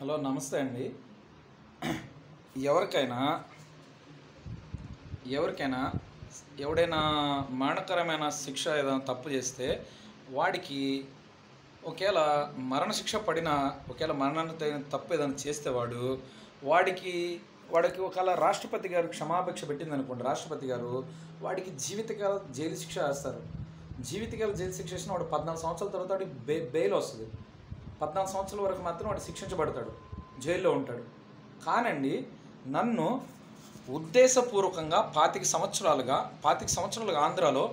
Hello నమస్తే అండి. ఎవరికైనా ఎవరికైనా ఎవడైనా మరణకరమైన శిక్ష ఏదైనా తప్పు చేస్తే వాడికి ఒకవేళ మరణశిక్ష పడినా ఒకవేళ మరణానికి తగిన తప్పు ఏదైనా చేస్తే వాడికి వాడికి ఒకవేళ రాష్ట్రపతి గారు క్షమాభిక్ష పెట్టింది అనుకోండి, రాష్ట్రపతి గారు వాడికి జీవితకాల జైలు శిక్ష వేస్తారు. జీవితకాల జైలు శిక్ష వేసిన వాడు 14 సంవత్సరాల తర్వాత వాడికి బెయిల్ వస్తుంది. 14 సంవత్సరాల వరకు మాత్రం వాడు శిక్షించబడతాడు, జైల్లో ఉంటాడు. కానండి నన్ను ఉద్దేశపూర్వకంగా 25 సంవత్సరాలుగా ఆంధ్రాలో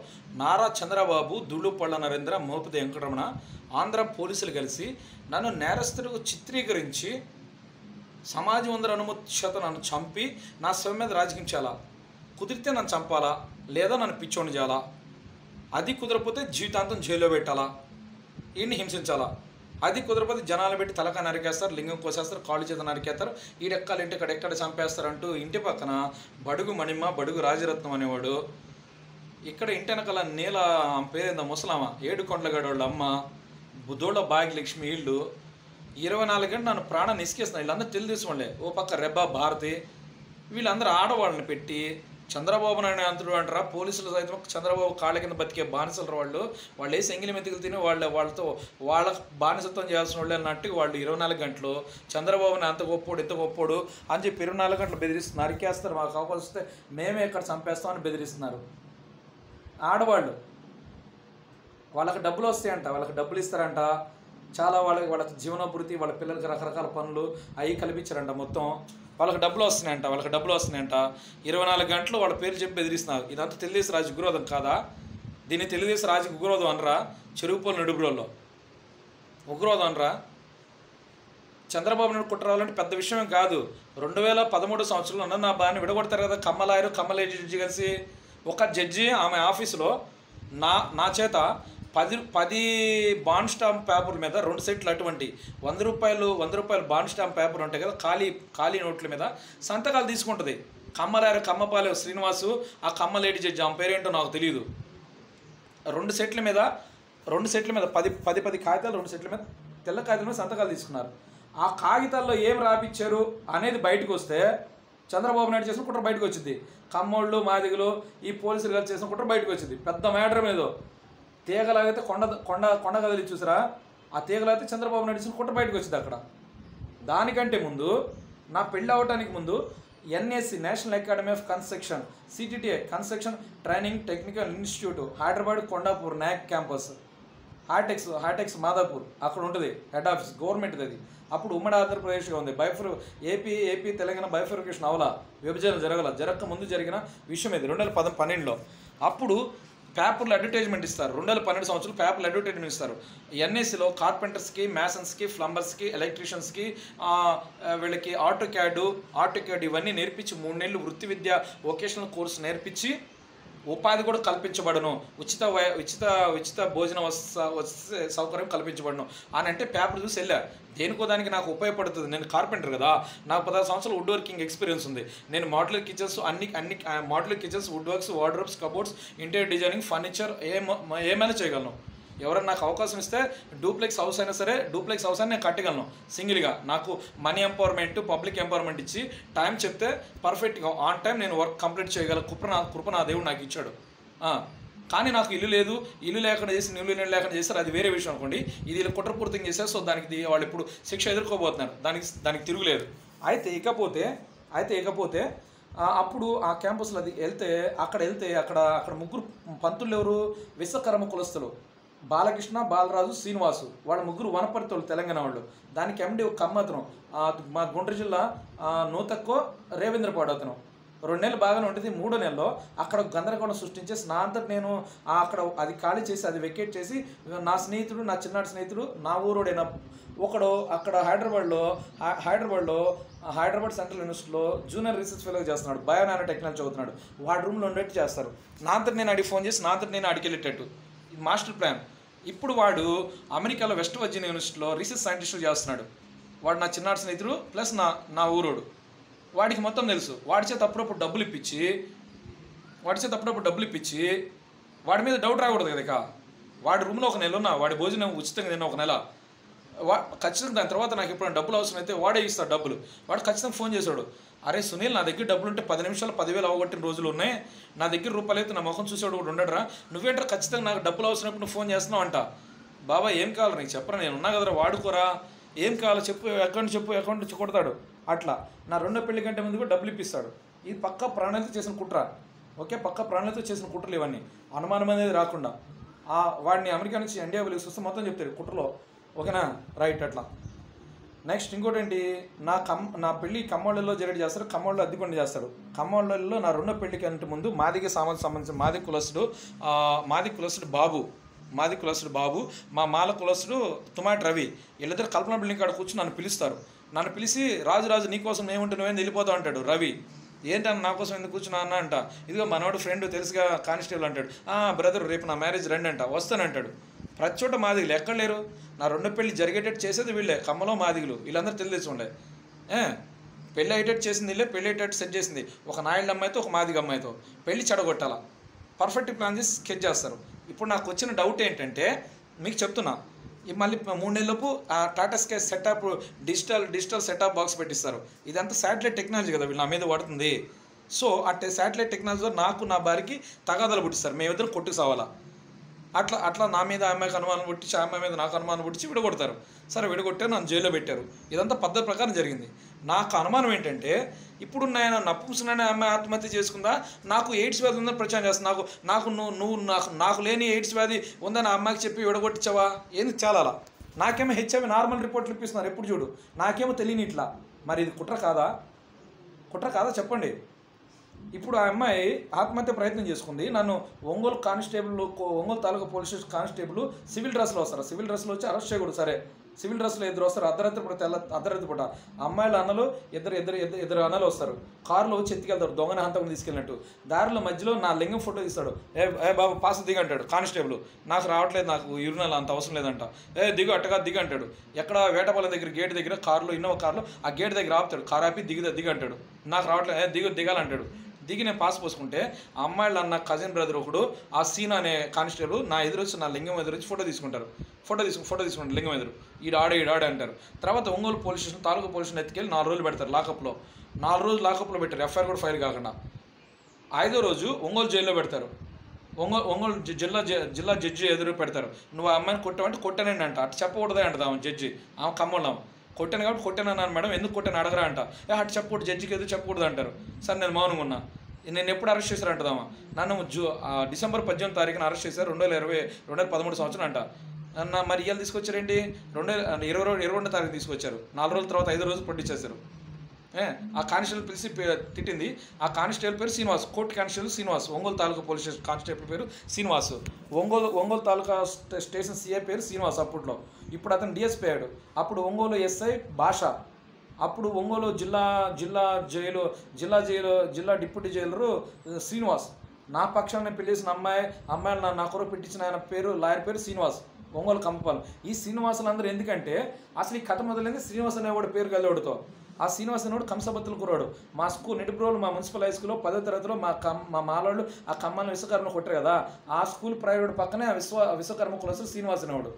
నారా చంద్రబాబు, దుళ్ళుపళ్ళ నరేంద్ర, మోపిదేవి వెంకటరమణ ఆంధ్ర పోలీసులు కలిసి నన్ను నేరస్తుడిగా చిత్రీకరించి సమాజం అందరి అనుమతి చేత నన్ను చంపి నా స్వయం మీద రాజకీయం చేయాలా? కుదిరితే నన్ను చంపాలా, లేదా నన్ను పిచ్చోని చేయాలా? అది కుదరకపోతే జీవితాంతం జైల్లో పెట్టాలా, ఈయన్ని హింసించాలా? అది కుదరపోతే జనాలు పెట్టి తలకా నరికేస్తారు, లింగం కోసేస్తారు, కాళ్ళు చేత నరికేస్తారు, ఈడెక్కాలి ఇంటి ఎక్కడ చంపేస్తారు అంటూ ఇంటి పక్కన బడుగు మణిమ్మ, బడుగు రాజరత్నం అనేవాడు, ఇక్కడ ఇంటి వెనకాల నీల పేరేందో ముసలామ, ఏడుకొండలగడోళ్ళ అమ్మ, బుద్ధోళ్ళ భాగ్యలక్ష్మి, వీళ్ళు 24 గంటలు నన్ను ప్రాణాన్ని ఇసుకేస్తున్నారు. వీళ్ళందరూ తెలుగుదేశంలే. ఓ పక్క రెబ్బా భారతి, వీళ్ళందరూ ఆడవాళ్ళని పెట్టి చంద్రబాబు నాయుడు అంతుడు అంటారా, పోలీసులు సైతం చంద్రబాబు కాళ్ళ కింద బతికే బానిసలు వాళ్ళు వేసి ఎంగిలి మెతుకులు తిని వాళ్ళ బానిసత్వం చేయాల్సిన వాళ్ళు అన్నట్టు వాళ్ళు 24 గంటలు చంద్రబాబుని అంత గొప్పోడు ఇంత గొప్పోడు అని చెప్పి 24 గంటలు బెదిరిస్తున్నారు, నరికేస్తారు, మాకు అవకాశం వస్తే మేమే ఇక్కడ చంపేస్తామని బెదిరిస్తున్నారు. ఆడవాళ్ళు వాళ్ళకి డబ్బులు వస్తాయంట, వాళ్ళకి డబ్బులు ఇస్తారంట, చాలా వాళ్ళకి జీవనోభివృద్ధి, వాళ్ళ పిల్లలకి రకరకాల పనులు అవి కల్పించారంట. మొత్తం వాళ్ళకి డబ్బులు వస్తున్నాయంట 24 గంటలు వాళ్ళ పేరు చెప్పి బెదిరిస్తున్నారు. ఇదంతా తెలుగుదేశం రాజు ఉగ్రవాదం కాదా? దీన్ని తెలుగుదేశం రాజు ఉగ్రవాదం అనరా? చెరువుపోలు నడుపురోల్లో ఉగ్రవాదం అనరా? చంద్రబాబు నాయుడు కుట్ర రావాలంటే పెద్ద విషయం కాదు. 2013 సంవత్సరంలో నా బాగానే విడగొడతారు కదా, కమ్మల జడ్జి కలిసి. ఒక జడ్జి ఆమె ఆఫీసులో నా చేత 10 బాండ్ స్టాంప్ పేపర్ మీద 2 సెట్లు అటువంటి 100 రూపాయలు బాండ్ స్టాంప్ పేపర్ ఉంటాయి కదా, ఖాళీ నోట్ల మీద సంతకాలు తీసుకుంటుంది. కమ్మపాలెం శ్రీనివాసు, ఆ కమ్మలేటి జడ్జి, ఆమె పేరేంటో నాకు తెలియదు. 2 సెట్ల మీద 10 కాగితాలు, 2 సెట్ల మీద తెల్ల కాగితాల మీద సంతకాలు తీసుకున్నారు. ఆ కాగితాల్లో ఏం రాపిచ్చారు అనేది బయటకు వస్తే చంద్రబాబు నాయుడు చేసిన కుట్ర బయటకు వచ్చింది. కమ్మోళ్ళు, మాదిగలు, ఈ పోలీసులు కలిసి చేసిన కుట్ర బయటకు వచ్చింది. పెద్ద మ్యాటర్ మీద తీగలాగైతే కొండ కదిలి చూసారా, ఆ తీగలైతే చంద్రబాబు నాయుడు చేసిన కుట్ర బయటకు వచ్చింది. అక్కడ దానికంటే ముందు, నా పెళ్ళి అవ్వటానికి ముందు NSC, national academy of construction, CTTI construction training technical institute, Hyderabad Kondapur NAC campus, హాటెక్స్ Madhapur అక్కడ ఉంటుంది హెడ్ ఆఫీస్, గవర్నమెంట్ది అది. అప్పుడు ఉమ్మడి ఆంధ్రప్రదేశ్గా ఉంది. ఏపీ తెలంగాణ బైఫర్కేషన్ అవలా, విభజన జరగక ముందు జరిగిన విషయం ఇది 2012లో. అప్పుడు పేపర్లు అడ్వర్టైజ్మెంట్ ఇస్తారు. 2012 సంవత్సరం పేపర్లు అడ్వర్టైజ్మెంట్ ఇస్తారు. ఎన్ఎస్సిలో కార్పెంటర్స్కి, మ్యాసన్స్కి, ప్లంబర్స్కి, ఎలక్ట్రీషియన్స్కి, వీళ్ళకి ఆటో క్యాడ్ ఇవన్నీ నేర్పించి 3 నెలలు వృత్తి విద్య వొకేషనల్ కోర్సు నేర్పించి ఉపాధి కూడా కల్పించబడను, ఉచిత భోజన సౌకర్యం కల్పించబడను అని అంటే పేపర్ చూసి వెళ్ళా. దేనికో దానికి నాకు ఉపయోగపడుతుంది. నేను కార్పెంటర్ కదా, నాకు 16 సంవత్సరాలు వుడ్ వర్కింగ్ ఎక్స్పీరియన్స్ ఉంది. నేను మోడ్యులర్ కిచెన్స్ అన్ని modular kitchens, wood works, wardrobes, cupboards, interior designing, furniture ఏమైనా చేయగలను. ఎవరైనా నాకు అవకాశం ఇస్తే డూప్లెక్స్ హౌస్ అయినా సరే, డూప్లెక్స్ హౌస్ అని నేను కట్టగలను సింగిల్గా. నాకు మనీ ఎంపవర్మెంట్, పబ్లిక్ ఎంపవర్మెంట్ ఇచ్చి టైం చెప్తే పర్ఫెక్ట్గా ఆన్ టైం నేను వర్క్ కంప్లీట్ చేయగల కృప నా దేవుడు నాకు ఇచ్చాడు. కానీ నాకు ఇల్లు లేదు, ఇల్లు లేకుండా చేస్తారు, అది వేరే విషయం అనుకోండి. ఇది ఇలా కుట్రపూర్తిగా చేశారు. సో దానికి వాళ్ళు ఇప్పుడు శిక్ష ఎదుర్కోబోతున్నారు. దానికి తిరుగులేదు. అయితే ఇకపోతే అప్పుడు ఆ క్యాంపస్లో అది అక్కడ ముగ్గురు పంతులు ఎవరు? విశ్వకర్మ కులస్తులు, బాలకృష్ణ, బాలరాజు, శ్రీనివాసు. వాళ్ళ ముగ్గురు వనపర్తిలు, తెలంగాణ వాళ్ళు. దానికి ఎండి ఒక కమ్మతనం, మా గుంటూరు జిల్లా నూతక్కో రేవేంద్రపాడు అతను. 2 నెలలు బాగానే ఉంటుంది. 3వ నెలలో అక్కడ గందరగోళం సృష్టించేసి నా అంతటి నేను అక్కడ అది ఖాళీ చేసి అది వెకేట్ చేసి నా చిన్ననాటి స్నేహితుడు, నా ఊరోడైన ఒకడు అక్కడ హైదరాబాద్ సెంట్రల్ యూనివర్సిటీలో జూనియర్ రీసెర్చ్ ఫెలో చేస్తున్నాడు, బయోనానో టెక్నాలజీ చదువుతున్నాడు. వాడి రూమ్లో ఉండేట్టు చేస్తారు. నా అంతటి నేను అడిగి ఫోన్ చేసి నేను అడిగెళ్ళేటట్టు ఇది మాస్టర్ ప్లాన్. ఇప్పుడు వాడు అమెరికాలో వెస్ట్ వర్జీనియా యూనివర్సిటీలో రీసెర్చ్ సైంటిస్టు చేస్తున్నాడు. వాడు నా చిన్నాడు స్నేహితుడు ప్లస్ నా ఊరోడు. వాడికి మొత్తం తెలుసు. వాడి చేత అప్పుడప్పుడు డబ్బులు ఇప్పించి వాడి మీద డౌట్ రాకూడదు కదా. వాడి రూమ్లో 1 నెల ఉన్నా, వాడి భోజనం ఉచితంగా తిన్న 1 నెల, ఖచ్చితంగా దాని తర్వాత నాకు ఎప్పుడైనా డబ్బులు అవసరం అయితే వాడే ఇస్తాడు డబ్బులు. వాడు ఖచ్చితంగా ఫోన్ చేశాడు, అరే సునీల్, నా దగ్గర డబ్బులు ఉంటే 10 నిమిషాలు 10,000 అవగొట్టిన రోజులు ఉన్నాయి, నా దగ్గర రూపాయలు అయితే నా ముఖం చూసేవాడు కూడా ఉండడరా, నువ్వేంటారా ఖచ్చితంగా నాకు డబ్బులు అవసరమైనప్పుడు నువ్వు ఫోన్ చేస్తున్నావు అంట. బాబా ఏం కావాలి నీకు చెప్పరా, నేను ఉన్నా కదరా, వాడుకోరా, ఏం కావాలో చెప్పు, అకౌంట్ నుంచి కొడతాడు. అట్లా నా రెండో పెళ్లి కంటే ముందు కూడా డబ్బులు ఇప్పిస్తాడు. ఇది పక్కా ప్రాణాలతో చేసిన కుట్ర. ఓకే, పక్కా ప్రాణాలతో చేసిన కుట్రలు ఇవన్నీ, అనుమానం అనేది రాకుండా. వాడిని అమెరికా నుంచి ఇండియా వెళ్ళి మొత్తం చెప్తాడు కుట్రలో. ఓకేనా, రైట్. అట్లా నెక్స్ట్ ఇంకోటి ఏంటి, నా పెళ్ళి ఖమ్మంలో జరిగి చేస్తారు, ఖమ్మంలో అద్దెకొండ చేస్తారు. ఖమ్మంలో నా రెండో పెళ్లికి అంటే ముందు మాదిగ సంబంధించిన మాది కులస్తుడు బాబు, మా మాల కులస్తుడు తుమాటి రవి, వీళ్ళిద్దరు కల్పన బిల్డింగ్ కాడ కూర్చొని నన్ను పిలుస్తారు. నన్ను పిలిచి రాజు నీకోసం ఏముంటే నువ్వేం వెళ్ళిపోతావు అంటాడు రవి. ఏంటన్నా నా కోసం ఎందుకు కూర్చున్నా అన్న అంట. ఇదిగో మనోడు ఫ్రెండ్ తెలుసుగా కానిస్టేబుల్ అంటాడు. బ్రదర్ రేపు నా మ్యారేజ్ రండి అంట, వస్తానంటాడు. ప్రతి చోట మాదిగులు ఎక్కడ లేరు, నా రెండో పెళ్లి జరిగేటట్టు చేసేది వీళ్ళే, ఖమ్మంలో మాదిగులు, వీళ్ళందరూ తెలుసు ఉండే. పెళ్ళి అయ్యేటట్టు చేసింది వీళ్ళే, పెళ్ళి అయ్యేటట్టు సెట్ చేసింది ఒక నాయుడు అమ్మాయితో ఒక మాదిగ అమ్మాయితో. పెళ్ళి చెడగొట్టాలా, పర్ఫెక్ట్ ప్లాన్ చేసి స్కెచ్ చేస్తారు. ఇప్పుడు నాకు వచ్చిన డౌట్ ఏంటంటే, మీకు చెప్తున్నా, మళ్ళీ 3 నెలలలోపు ఆ Tata sky setup digital setup box పెట్టిస్తారు. ఇదంతా శాటిలైట్ టెక్నాలజీ కదా వీళ్ళు నా మీద పడుతుంది. సో అంటే శాటిలైట్ టెక్నాలజీలో నాకు నా భార్యకి తగాదాలు పుట్టిస్తారు, మేమిద్దరం కొట్టుకు సావాలా. అట్లా నా మీద అమ్మాయికి అనుమానం పుట్టించి, ఆ అమ్మాయి మీద నాకు అనుమానం పుట్టించి విడగొడతారు. సరే విడగొట్టారు, నన్ను జైల్లో పెట్టారు. ఇదంతా పద్ధతి ప్రకారం జరిగింది. నాకు అనుమానం ఏంటంటే, ఇప్పుడు నేను నపుంసకులనే అమ్మాయి ఆత్మహత్య చేసుకుందా, నాకు ఎయిడ్స్ వ్యాధి ఉందని ప్రచారం చేస్తాను, నాకు లేని ఎయిడ్స్ వ్యాధి ఉందని ఆ అమ్మాయికి చెప్పి విడగొట్టించావా, ఏంది చాలా అలా. నాకేమో హెచ్ఐవి నార్మల్ రిపోర్ట్లు ఇప్పిస్తున్నారు ఎప్పుడు చూడు, నాకేమో తెలియని ఇట్లా. మరి ఇది కుట్ర కాదా చెప్పండి. ఇప్పుడు ఆ అమ్మాయి ఆత్మహత్య ప్రయత్నం చేసుకుంది, నన్ను ఒంగోలు తాలూకా పోలీస్ స్టేషన్ కానిస్టేబుల్ సివిల్ డ్రెస్లో వస్తారు, సివిల్ డ్రెస్లో వచ్చి అరెస్ట్ చేయకూడదు. సరే సివిల్ డ్రెస్లో ఇద్దరు వస్తారు, అర్ధరాత్రి పూట అమ్మాయిల అన్నలు ఇద్దరు అన్నలు వస్తారు, కారులో వచ్చి ఎత్తుకెళ్తారు దొంగన హంతకుని తీసుకెళ్ళినట్టు. దారిలో మధ్యలో నా లింగం ఫోటో తీస్తాడు. ఏ బాబు పాస్ దిగు అంటాడు కానిస్టేబుల్. నాకు రావట్లేదు, నాకు యూరినల్ అంత అవసరం లేదంట. దిగు అట్టగా దిగు అంటాడు. ఎక్కడ వేటపాలెం దగ్గర గేట్ దగ్గర ఇన్నోవా కారులో ఆ గేట్ దగ్గర ఆపుతాడు, కారు ఆపి దిగు అంటాడు. నాకు రావట్లేదు, దిగాలంటాడు. దిగి నేను పాస్ పోసుకుంటే ఆ అమ్మాయిలు అన్న కజిన్ బ్రదర్ ఒకడు, ఆ సీన్ అనే కానిస్టేబుల్ నా ఎదురొచ్చి నా లింగం ఎదురొచ్చి ఫోటో తీసుకుంటారు లింగం ఎదురు. ఈడాడే అంటారు. తర్వాత ఒంగోలు పోలీస్ స్టేషన్ తాలూకా పోలీస్ స్టేషన్ ఎత్తుకెళ్ళి 4 రోజులు పెడతారు లాకప్లో. 4 రోజులు లాకప్లో పెట్టారు, ఎఫ్ఐఆర్ కూడా ఫైల్ కాకుండా. 5వ రోజు ఒంగోలు జైల్లో పెడతారు. ఒంగోలు జిల్లా జడ్జి ఎదురు పెడతారు. నువ్వు ఆ అమ్మాయిని కొట్టావంటే కొట్టానండి అంట. అటు చెప్పకూడదే అంటది ఆమె జడ్జి. ఆమె ఖమ్మంలో కొట్టాను కాబట్టి కొట్టానన్నాను మేడం, ఎందుకు కొట్టాను అడగరా అంట. అటు చెప్పకూడదు, జడ్జికి ఎదురు చెప్పకూడదు అంటారు. సరే నేను మౌనంగా ఉన్నా. నేను ఎప్పుడు అరెస్ట్ చేశారు అంటదామా, నన్ను డిసెంబర్ 18వ తారీఖున అరెస్ట్ చేశారు, 2013 సంవత్సరం అంట. మరి ఇవాళ తీసుకొచ్చారండి 2022వ తారీఖు తీసుకొచ్చారు. 4 రోజుల తర్వాత 5వ రోజు పొట్టించేశారు. ఆ కానిస్టేబుల్ పిలిచి తిట్టింది. ఆ కానిస్టేబుల్ పేరు శ్రీనివాస్, కోర్టు కానిస్టేబుల్ శ్రీనివాస్. ఒంగోలు తాలూకా పోలీస్ స్టేషన్ కానిస్టేబుల్ పేరు శ్రీనివాస్. ఒంగోలు తాలూకా స్టేషన్ సిఐ పేరు శ్రీనివాస్ అప్పట్లో. ఇప్పుడు అతను డిఎస్పీ అయ్యాడు. అప్పుడు ఒంగోలు ఎస్ఐ భాష. అప్పుడు ఒంగోలు జిల్లా డిప్యూటీ జైలరు శ్రీనివాస్. నా పక్షాన్ని పెళ్ళేసిన అమ్మాయిలు నా కొరకు పెట్టించిన ఆయన పేరు లాయర్ పేరు శ్రీనివాస్, ఒంగోలు కంపపాలెం. ఈ శ్రీనివాసులు అందరూ ఎందుకంటే అసలు ఈ కథ మొదలైంది శ్రీనివాస్ అనేవాడు పేరు గల్లేవాడితో. ఆ శ్రీనివాస్ అనేవాడు కంసబత్తులు కురాడు. మా స్కూల్ నిడుబ్రోలు మా మున్సిపల్ హై స్కూల్లో 10వ తరగతిలో మా మాలోళ్ళు ఆ ఖమ్మంలో విశ్వకర్మ కొట్టారు కదా, ఆ స్కూల్ ప్రైవేట్ పక్కనే ఆ విశ్వకర్మ కులస్తులు శ్రీనివాస్ అనేవాడు.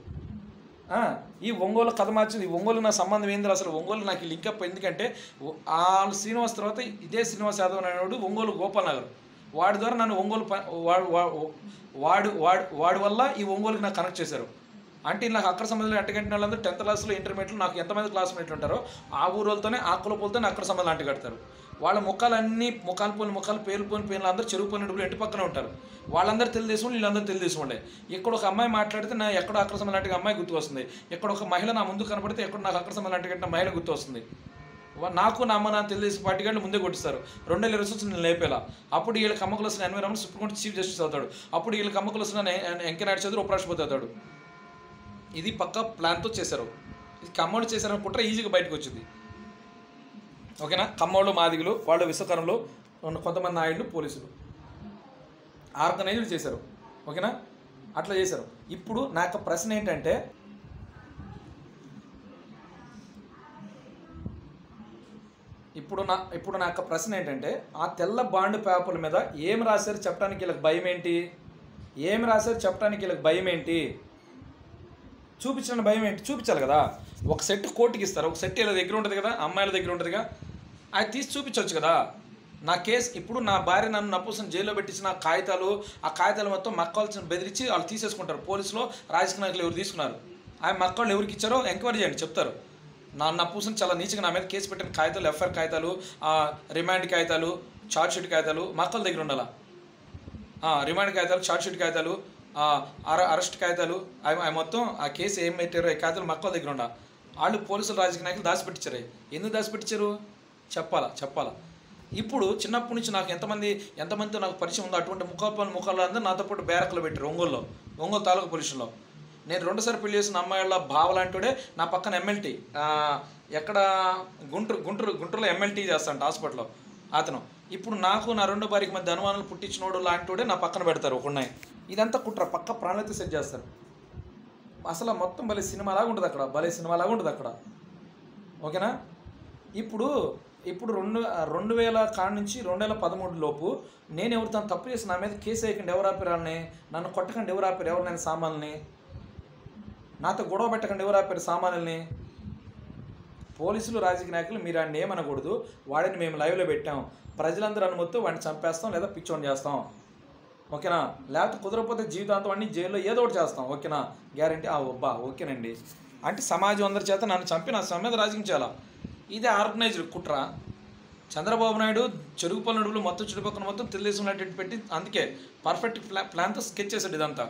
ఈ ఒంగోలు కథ మార్చింది. ఈ ఒంగోలు నా సంబంధం ఏంది అసలు, ఒంగోలు నాకు లింకప్ ఎందుకంటే ఆ శ్రీనివాస్ తర్వాత ఇదే శ్రీనివాస్ యాదవ్ అనేవాడు ఒంగోలు గోపాల్ నగర్. వాడి ద్వారా నన్ను ఒంగోలు వాడి వల్ల ఈ ఒంగోలుకి నాకు కనెక్ట్ చేశారు. అంటే నాకు అక్కడ సంబంధాలు అంటగట్టిన వాళ్ళందరూ 10th క్లాస్లో ఇంటర్మీడియట్లో నాకు ఎంతమంది క్లాస్మేట్లు ఉంటారో ఆ ఊరోళ్ళతోనే ఆ కులపోలతోనే అక్కడ సంబంధాలు అంటగడతారు. వాళ్ళ ముఖాలు పేర్లు అందరూ చెరువు పోయిన డబ్బులు ఇంటి పక్కన ఉంటారు. వాళ్ళందరూ తెలుగుదేశం, వీళ్ళందరూ తెలుగుదేశం వాళ్ళే. ఇక్కడ ఒక అమ్మాయి మాట్లాడితే నా ఎక్కడో అక్కడ సంబంధం లాంటి అమ్మాయి గుర్తు వస్తుంది. ఎక్కడ ఒక మహిళ నా ముందు కనపడితే ఎక్కడ నాకు అక్కడ సంబంధం లాంటి మహిళ గుర్తు వస్తుంది. నాకు నా అమ్మ నా తెలుగుదేశం పార్టీ గంటలు ముందే కొట్టిస్తారు. 2020 నేను లేపేలా. అప్పుడు వీళ్ళకి అమ్మకులు వస్తున్న ఎన్విరాన్మెంట్ సుప్రీంకోర్టు చీఫ్ జస్టిస్ అవుతాడు. అప్పుడు వీళ్ళకి అమ్మకులు వస్తున్న వెంకయ్యనాయుడు చౌదరి ఉపరాష్ట్రపతి అవుతాడు. ఇది పక్కా ప్లాన్తో చేశారు. ఇది ఖమ్మంలో చేశారని కుట్ర ఈజీగా బయటకు వచ్చింది. ఓకేనా, ఖమ్మంలో మాదిగులు, వాళ్ళు విశ్వకర్మలు, కొంతమంది నాయుళ్ళు, పోలీసులు ఆర్గనైజ్డ్ చేశారు. ఓకేనా, అట్లా చేశారు. ఇప్పుడు నా యొక్క ప్రశ్న ఏంటంటే, ఆ తెల్ల బాండ్ పేపర్ల మీద ఏం రాశారు చెప్పడానికి వీళ్ళకి భయం ఏంటి? చూపించిన భయం ఏంటి? చూపించాలి కదా. ఒక సెట్ కోర్టుకి ఇస్తారు, ఒక సెట్ ఇలా దగ్గర ఉంటుంది కదా, అమ్మాయిల దగ్గర ఉంటుందిగా, అది తీసి చూపించవచ్చు కదా. నా కేసు ఇప్పుడు నా భార్య నన్ను నప్పుసం జైల్లో పెట్టించిన ఆ కాగితాలు మొత్తం మక్కవాల్సిన బెదిరించి వాళ్ళు తీసేసుకుంటారు. పోలీసులో రాజకీయ నాయకులు ఎవరు తీసుకున్నారు, ఆ మక్కవాళ్ళు ఎవరికి ఇచ్చారో ఎంక్వైరీ చేయండి, చెప్తారు. నా పూసం చాలా నీచగా నా మీద కేసు పెట్టిన కాగితాలు, ఎఫ్ఐఆర్ కాగితాలు, రిమాండ్ కాగితాలు, ఛార్జ్షీట్ కాగితాలు మక్కల దగ్గర ఉండాలా. రిమాండ్ కాగితాలు, ఛార్జ్షీట్ కాగితాలు, అరెస్ట్ కాగితాలు, అవి మొత్తం ఆ కేసు ఏం పెట్టారో ఈ కాగితాలు మక్కల దగ్గర ఉండాలి. వాళ్ళు పోలీసులు రాజకీయ నాయకులు దాచిపెట్టించారు. ఎందుకు దాచిపెట్టించారు చెప్పాలా. ఇప్పుడు చిన్నప్పటి నుంచి నాకు ఎంతమందితో నాకు పరిచయం ఉందో అటువంటి ముఖాలు అందరూ నాతో పాటు బ్యారక్లో పెట్టారు. ఒంగోలు తాలూకా పొజిషన్లో నేను 2 సార్లు పెళ్లి చేసిన అమ్మాయిల బావలాంటిడే నా పక్కన ఎమ్మెల్టీ, ఎక్కడ గుంటూరులో ఎమ్మెల్టీ చేస్తాంట హాస్పిటల్లో అతను. ఇప్పుడు నాకు నా 2వ భార్యకి మధ్య అనుమానాలు పుట్టించినోడు లాంటివాడే నా పక్కన పెడతారు ఒకన్నాయి. ఇదంతా కుట్ర, పక్క ప్రాణాలతో సెట్ చేస్తారు. అసలు మొత్తం భలే సినిమాలాగా ఉంటుంది అక్కడ, ఓకేనా. ఇప్పుడు 2000 కాడ నుంచి 2013 లోపు నేను ఎవరితో తప్పు చేసి నా మీద కేసు వేయకండి, ఎవరు ఆపిరాలని, నన్ను కొట్టకండి, ఎవరు ఆపారు, ఎవరు నేను సామాన్లని, నాతో గొడవ పెట్టకండి, ఎవరు ఆపారు సామాన్లని. పోలీసులు రాజకీయ నాయకులు మీరు ఆయన ఏమనకూడదు, వాడిని మేము లైవ్లో పెట్టాం, ప్రజలందరూ అనుమతితో వాడిని చంపేస్తాం లేదా పిచ్చోని చేస్తాం, ఓకేనా. లేకపోతే కుదరకపోతే జీవితాంతం అన్ని జైల్లో ఏదో ఒకటి చేస్తాం, ఓకేనా, గ్యారంటీ. ఓకేనండి అంటే సమాజం అందరి చేత నన్ను చంపి నా సమేత రాజకీయం చేయాలా. ఇదే ఆర్గనైజ్డ్ కుట్ర. చంద్రబాబు నాయుడు చెరుకుపల్లి నడుపులు మొత్తం చుట్టుపక్కల మొత్తం తెలుగుదేశం పెట్టి అందుకే పర్ఫెక్ట్ ప్లాన్తో స్కెచ్ చేశాడు. ఇదంతా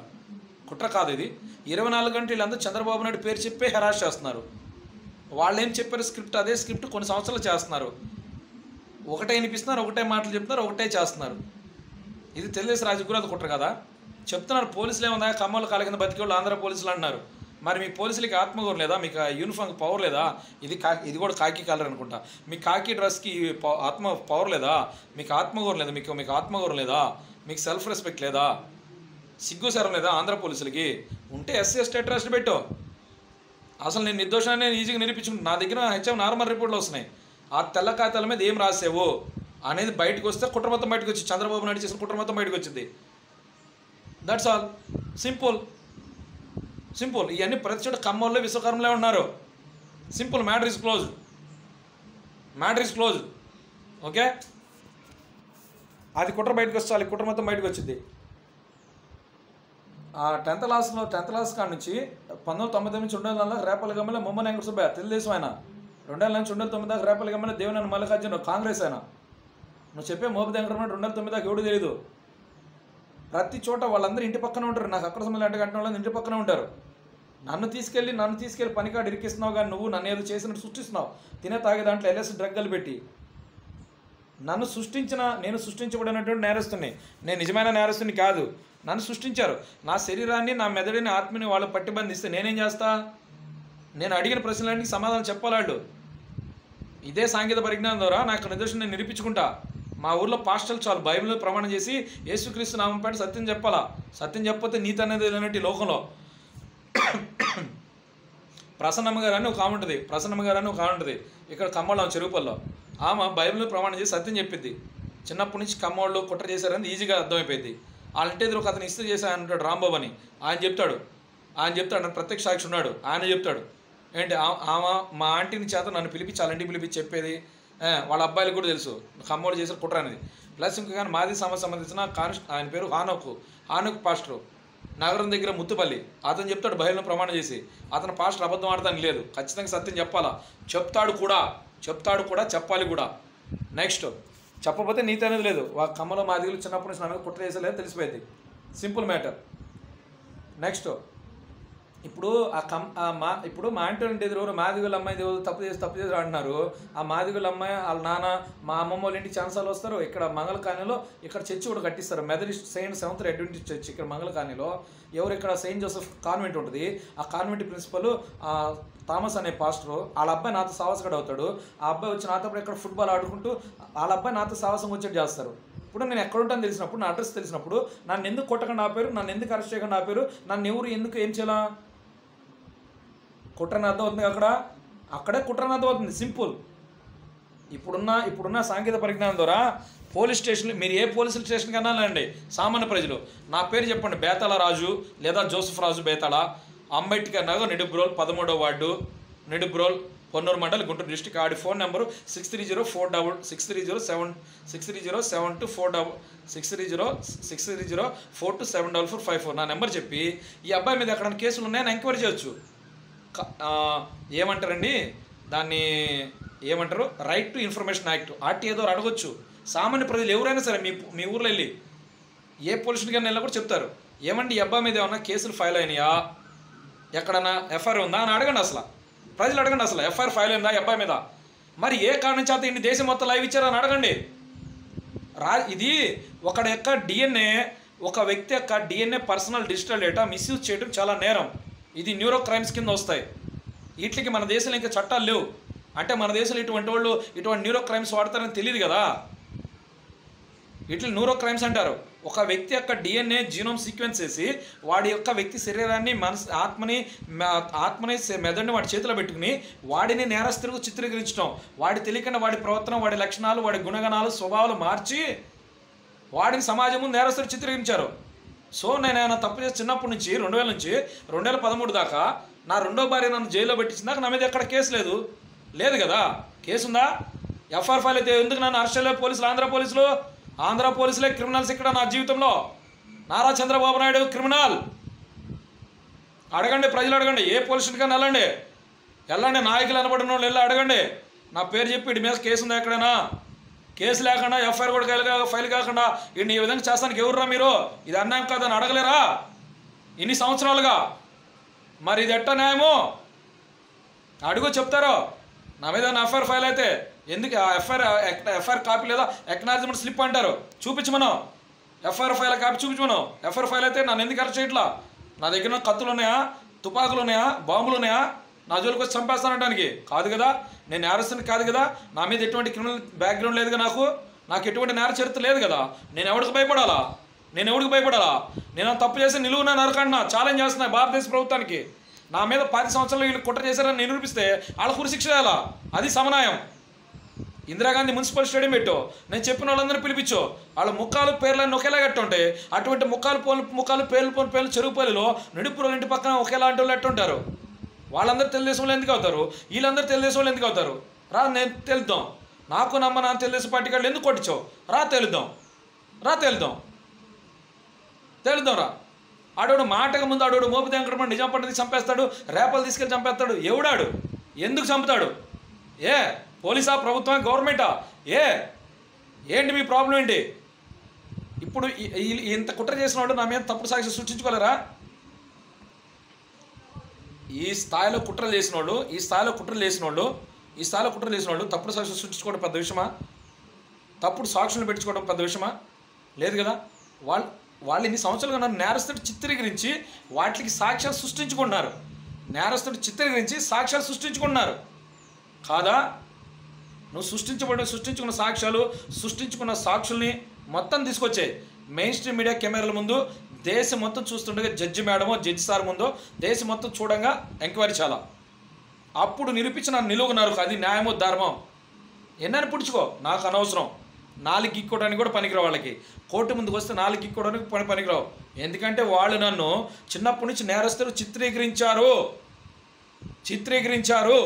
కుట్ర కాదు ఇది. 24 గంటలు వీళ్ళందరూ చంద్రబాబు నాయుడు పేరు చెప్పే హెరాస్ చేస్తున్నారు. వాళ్ళు ఏం చెప్పారు స్క్రిప్ట్, అదే స్క్రిప్ట్ కొన్ని సంవత్సరాలు చేస్తున్నారు. ఒకటే వినిపిస్తున్నారు, ఒకటే మాటలు చెప్తున్నారు, ఒకటే చేస్తున్నారు. ఇది తెలుగుదేశం రాజకీయ కుట్ర కదా. చెప్తున్నారు పోలీసులు ఏమన్నా కమ్మలు కాల కింద బతికేవాళ్ళు ఆంధ్ర పోలీసులు అంటున్నారు. మరి మీ పోలీసులకి ఆత్మగౌరవం లేదా, మీకు యూనిఫామ్ పవర్ లేదా, ఇది కూడా కాకి కలర్ అనుకుంటా, మీ కాకి డ్రెస్కి పవర్ లేదా, మీకు ఆత్మగౌరవం లేదా, మీకు ఆత్మగౌరవం లేదా, మీకు సెల్ఫ్ రెస్పెక్ట్ లేదా, సిగ్గుసారం లేదా ఆంధ్ర పోలీసులకి. ఉంటే ఎస్సీ స్టేట్ అరెస్ట్ పెట్టు. అసలు నేను నిర్దోషాన్ని ఈజీగా నిరూపించుకుంటాను. నా దగ్గర హెచ్ఎం నార్మల్ రిపోర్ట్లు వస్తున్నాయి. ఆ తెల్ల కాగితాల మీద ఏం రాసేవు అనేది బయటకు వస్తే కుట్ర మొత్తం బయటకు వచ్చింది. చంద్రబాబు నాయుడు చేసిన కుట్ర మొత్తం బయటకు వచ్చింది. That's all. సింపుల్. ఇవన్నీ ప్రతి చోట ఖమ్మంలో విశ్వకర్మలే ఉన్నారు. Simple. Matter is close. Okay, అది కుట్ర బయటకు వస్తే కుట్ర మొత్తం బయటకు వచ్చింది. 10th క్లాస్ కాడ నుంచి 1999 నుంచి 2004 రేపల్లి గమ్మెల ముమ్మన వెంకట సుబ్బయ్య తెలుగుదేశం ఆయన, 2000 నుంచి 2009 దాకా రేపల్లి గమ్మెల దేవినేని మల్లికార్జున కాంగ్రెస్ ఆయన. నువ్వు చెప్పే మోపి దగ్గర 2009 దాకా ఎవడు తెలియదు. ప్రతి చోట వాళ్ళందరూ ఇంటి పక్కనే ఉంటారు. నాకు అక్కడ సమయంలో అంటగట్టిన వాళ్ళు ఇంటి పక్కనే ఉంటారు. నన్ను తీసుకెళ్ళి పనికాడు ఇరికిస్తున్నావు, కానీ నువ్వు నన్ను ఏదో చేసినట్టు సృష్టిస్తున్నావు. తినే తాగే దాంట్లో ఎల్ఎస్ డ్రగ్లు పెట్టి నేను సృష్టించబడినటువంటి నేరస్తుని. నేను నిజమైన నేరస్తుని కాదు, నన్ను సృష్టించారు. నా శరీరాన్ని, నా మెదడిని, ఆత్మని వాళ్ళు పట్టిబంధిస్తే నేనేం చేస్తా? నేను అడిగిన ప్రశ్నలన్నీ సమాధానం చెప్పాలాళ్ళు. ఇదే సాంకేతిక పరిజ్ఞానం ద్వారా నాకు నిర్దోషం నేను నిరూపించుకుంటా. మా ఊర్లో పాస్టర్లు చాలు బైబిల్ ప్రమాణం చేసి యేసుక్రీస్తు నామం పెట్టి సత్యం చెప్పాలా. సత్యం చెప్పకపోతే నీతి అనేది లేనట్టు లోకంలో. ప్రసన్నమ్మ గారు అని ఒక ఆమె ఉంటుంది ఇక్కడ ఖమ్మంలో చెరువుపల్లో. ఆమె బైబిల్ ప్రమాణం చేసి సత్యం చెప్పింది. చిన్నప్పటి నుంచి ఖమ్మంలో కుట్ర చేశారని ఈజీగా అర్థమైపోయింది. వాళ్ళంటే ఎదురు ఒక అతను ఇస్త్రీ చేశాను అంటాడు రాంబాబు అని. ఆయన చెప్తాడు ప్రత్యక్ష సాక్షి ఉన్నాడు. ఆయన చెప్తాడు ఏంటి, ఆమె మా ఆంటీని చేత నన్ను పిలిపించి చెప్పేది. వాళ్ళ అబ్బాయిలకు కూడా తెలుసు ఖమ్మంలో చేసిన కుట్ర అనేది. ప్లస్ ఇంకా కానీ మాది సమాజం సంబంధించిన ఆయన పేరు హానోక్ పాస్టరు, నగరం దగ్గర ముత్తుపల్లి. అతను చెప్తాడు బైబిల్ని ప్రమాణం చేసి. అతను పాస్టర్ అబద్ధం ఆడతానికి లేదు, ఖచ్చితంగా సత్యం చెప్పాలా. చెప్తాడు కూడా చెప్పాలి కూడా. నెక్స్ట్ చెప్పకపోతే నీతి అనేది లేదు. ఖమ్మంలో మాదిగలు చిన్నప్పటి నుంచి నన్ను కుట్ర చేసేలేదు తెలిసిపోయింది. Simple matter. నెక్స్ట్ ఇప్పుడు మా ఆంటీ అంటే ఎదురు మాదిగల అమ్మాయి తప్పు చేసి అంటున్నారు. ఆ మాదిగల అమ్మాయి వాళ్ళ నాన్న మా అమ్మమ్మ వాళ్ళ ఇంటికి ఛాన్సాలు వస్తారు. ఇక్కడ మంగళ కాలనీలో ఇక్కడ చర్చి కూడా కట్టిస్తారు. మెథడిస్ట్ సెయింట్ అడ్వెంటిస్ట్ చర్చ్ ఇక్కడ మంగళ కాలనీలో. ఇక్కడ సెయింట్ జోసెఫ్ కాన్వెంట్ ఉంటుంది. ఆ కాన్వెంట్ ప్రిన్సిపల్ థామస్ అనే పాస్టరు. వాళ్ళ అబ్బాయి నాతో సావాసగడ అవుతాడు. ఆ అబ్బాయి వచ్చి నాతో ఇక్కడ ఫుట్బాల్ ఆడుకుంటూ వాళ్ళ అబ్బాయి నాతో సావాసం వచ్చేట్టు చేస్తారు. ఇప్పుడు నేను ఎక్కడ ఉంటాను తెలిసినప్పుడు, నా అడ్రస్ తెలిసినప్పుడు నన్ను ఎందుకు కొట్టకుండా ఆపారు, నన్ను ఎందుకు అరెస్ట్ చేయకుండా ఆపారు, నన్ను ఎవరు ఎందుకు ఏం చేయాలా? కుట్రని అర్థమవుతుంది. అక్కడే కుట్రని అర్థమవుతుంది. సింపుల్. ఇప్పుడున్న సాంకేతిక పరిజ్ఞానం ద్వారా పోలీస్ స్టేషన్లు, మీరు ఏ పోలీస్ స్టేషన్ కన్నా లేండి, సామాన్య ప్రజలు నా పేరు చెప్పండి, బేతాళ రాజు లేదా జోసెఫ్ రాజు బేతాళ, అంబేద్కర్ నగర్, నిడుబ్రోల్ 13వ వార్డు, నిడుబ్రోల్, పొన్నూరు మండల్, గుంటూరు డిస్టిక్. ఆడి ఫోన్ నెంబరు 63042274 నా నెంబర్ చెప్పి ఈ అబ్బాయి మీద ఎక్కడైనా కేసులు ఉన్నాయని ఎంక్వైరీ చేయొచ్చు. ఏమంటారండి దాన్ని, ఏమంటారు, right to information act, RTA ద్వారా అడగొచ్చు. సామాన్య ప్రజలు ఎవరైనా సరే మీ ఊర్లో వెళ్ళి ఏ పోలీస్ స్టేషన్ వెళ్ళినా కూడా చెప్తారు, ఏమండి ఈ అబ్బాయి మీద ఏమన్నా కేసులు ఫైల్ అయినాయా, ఎక్కడన్నా ఎఫ్ఐఆర్ ఉందా అని అడగండి. అసలు ప్రజలు అడగండి, అసలు ఎఫ్ఐఆర్ ఫైల్ అయిందా ఈ అబ్బాయి మీద, మరి ఏ కారణం చేత ఇన్ని దేశం మొత్తం లైవ్ ఇచ్చారని అడగండి. ఇది ఒకడి యొక్క డిఎన్ఏ, ఒక వ్యక్తి యొక్క DNA personal digital data misuse చేయడం చాలా నేరం. ఇది న్యూరో క్రైమ్స్ కింద వస్తాయి. వీటికి మన దేశంలో ఇంకా చట్టాలు లేవు. అంటే మన దేశంలో ఇటువంటి వాళ్ళు ఇటువంటి న్యూరో క్రైమ్స్ వాడతారని తెలియదు కదా. వీటిని న్యూరో క్రైమ్స్ అంటారు. ఒక వ్యక్తి యొక్క డిఎన్ఏ జీనోమ్ సీక్వెన్స్ చేసి వాడి యొక్క వ్యక్తి శరీరాన్ని, ఆత్మని మెదడుని వాడి చేతిలో పెట్టుకుని వాడిని నేరస్తులకు చిత్రీకరించడం, వాడి తెలియకుండా వాడి ప్రవర్తన, వాడి లక్షణాలు, వాడి గుణగణాలు, స్వభావాలు మార్చి వాడిని సమాజం ముందు నేరస్తులు చిత్రీకరించారు. సో నేను ఆయన తప్పు చేసి చిన్నప్పటి నుంచి 2000 నుంచి 2013 దాకా నా రెండో భార్య నన్ను జైల్లో పెట్టించిందాక నా మీద ఎక్కడ కేసు లేదు కదా. కేసు ఉందా? ఎఫ్ఐఆర్ ఫైల్ అయితే ఎందుకు నన్ను అరెస్ట్ చేయలేదు పోలీసులు? ఆంధ్ర పోలీసులే క్రిమినల్స్ ఇక్కడ నా జీవితంలో. నారా చంద్రబాబు నాయుడు క్రిమినల్. అడగండి, ప్రజలు అడగండి, ఏ పోలీస్ స్టేషన్కైనా వెళ్ళండి, నాయకులు అనబడిన వాళ్ళు వెళ్ళి అడగండి. నా పేరు చెప్పి వీడి మీద కేసు ఉందా ఎక్కడైనా? కేసు లేకుండా ఎఫ్ఐఆర్ కూడా ఫైల్ కాకుండా వీడిని ఈ విధంగా చేస్తానికి ఎవర్రా మీరు? ఇది అన్యాయం కాదని అడగలేరా ఇన్ని సంవత్సరాలుగా? మరి ఇది ఎట్ట న్యాయము? అడుగు, చెప్తారో. నా మీద ఎఫ్ఐఆర్ ఫైల్ అయితే ఎందుకు ఎఫ్ఐఆర్ కాపీ లేదా ఎక్నాలజ్మెంట్ స్లిప్ అంటారు, చూపించమను. ఎఫ్ఐఆర్ ఫైల్ కాపీ చూపించమను. ఎఫ్ఐఆర్ ఫైల్ అయితే నన్ను ఎందుకు అరెస్ట్ చేయట్లా? నా దగ్గర కత్తులు ఉన్నాయా, తుపాకులు ఉన్నాయా, బాంబులు ఉన్నాయా? నా జోలికి వచ్చి చంపేస్తానడానికి కాదు కదా. నేను నేరస్తుని కాదు కదా. నా మీద ఎటువంటి క్రిమినల్ బ్యాక్గ్రౌండ్ లేదుగా. నాకు ఎటువంటి నేర చరిత్ర లేదు కదా. నేను ఎవరికి భయపడాలా? నేను తప్పు చేసి నిలువునా నరకండి ఛాలెంజ్ చేస్తున్నా భారతదేశ ప్రభుత్వానికి. నా మీద 10 సంవత్సరాలు వీళ్ళు కుట్ర చేశారని నిరూపిస్తే వాళ్ళకు ఉరి శిక్ష చేయాలా? అది సమన్వయం. ఇందిరాగాంధీ మున్సిపల్ స్టేడియం పెట్టు, నేను చెప్పిన వాళ్ళందరూ పిలిపించు, వాళ్ళ ముఖాలు పేర్లన్నీ ఒకేలా కట్టుంటాయి. అటువంటి ముఖాలు పేర్లు చెరువుపల్లిలో నిడుపురోలు ఇంటి పక్కన ఒకేలాంటి వాళ్ళు ఎట్టుంటారు? వాళ్ళందరూ తెలుగుదేశం వాళ్ళు ఎందుకు అవుతారు? వీళ్ళందరూ తెలుగుదేశం వాళ్ళు ఎందుకు అవుతారు? రా, నేను తెలుద్దాం. నాకు నా తెలుగుదేశం పార్టీ వాళ్ళు ఎందుకు కొట్టించావు? తెలుద్దాం రా. ఆడోడు మాటకు ముందు ఆడోడు మోపు వెంకటరమణ నిజాం పట్టింది చంపేస్తాడు, రేపలు తీసుకెళ్ళి చంపేస్తాడు. ఎవడాడు? ఎందుకు చంపుతాడు? పోలీసా, ప్రభుత్వం, గవర్నమెంటా? ఏంటి మీ ప్రాబ్లం ఏంటి? ఇప్పుడు ఇంత కుట్ర చేసిన వాడు నా మీద తప్పుడు సాక్షి సృష్టించుకోలేరా? ఈ స్థాయిలో కుట్రలు చేసిన వాళ్ళు తప్పుడు సాక్షులు సృష్టించుకోవడం పెద్ద విషయమా? తప్పుడు సాక్షులు పెట్టించుకోవడం పెద్ద విషయమా? లేదు కదా. వాళ్ళు ఇన్ని సంవత్సరాలుగా నన్ను నేరస్తుడు చిత్రీకరించి వాటికి సాక్ష్యాలు సృష్టించుకుంటున్నారు కాదా? నువ్వు సృష్టించుకున్న సాక్షుల్ని మొత్తం తీసుకొచ్చాయి మెయిన్ స్ట్రీమ్ మీడియా కెమెరాల ముందు. దేశం మొత్తం చూస్తుండగా జడ్జి మేడమో జడ్జి సార్ ముందో దేశం మొత్తం చూడంగా ఎంక్వైరీ చాలా. అప్పుడు నిరూపించిన నిలువున్నారు. అది న్యాయమో ధర్మం? ఎన్నని పుడుచుకో, నాకు అనవసరం. 4 గిక్కోవడానికి కూడా పనికిరావు వాళ్ళకి. కోర్టు ముందుకు వస్తే 4 గిక్కోవడానికి పనికిరావు. ఎందుకంటే వాళ్ళు నన్ను చిన్నప్పటి నుంచి నేరస్తులు చిత్రీకరించారు.